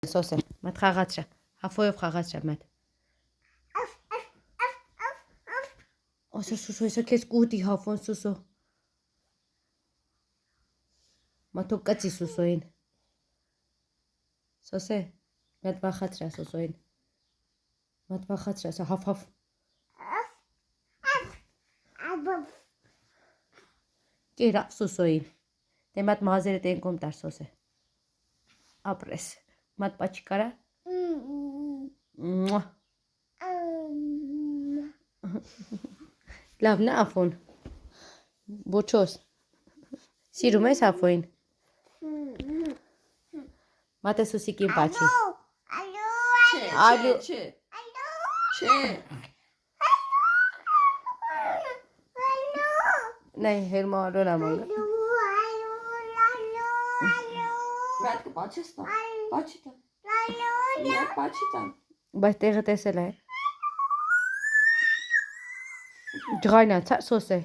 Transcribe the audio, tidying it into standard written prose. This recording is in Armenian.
Սոսե, մատ խաղացրա, հաֆոյով խաղացրա մատ։ Ասա սուսո, իսա կեզ կուտի հաֆոն սուսո։ Մատո կծի սուսոին։ Սոսե, մատ վախացրա սուսոին։ Մատ վախացրա, ասա հաֆ։ Կերա սուսոին։ Դե մատ մազերը տեն կոմ տար սոսե։ Ապրես, մատ պաչի կարա։ Լավ նա افون Բոչոս Սիրում ես افոին Մատե սուսիկին պաչի Ալո Չէ Նայ հերմա ալոն ամանգ Մատ կպաչես տա Պաչի տա Մատ պաչի տա Բայց տեղը տեսել է Ջղայնա, սոս է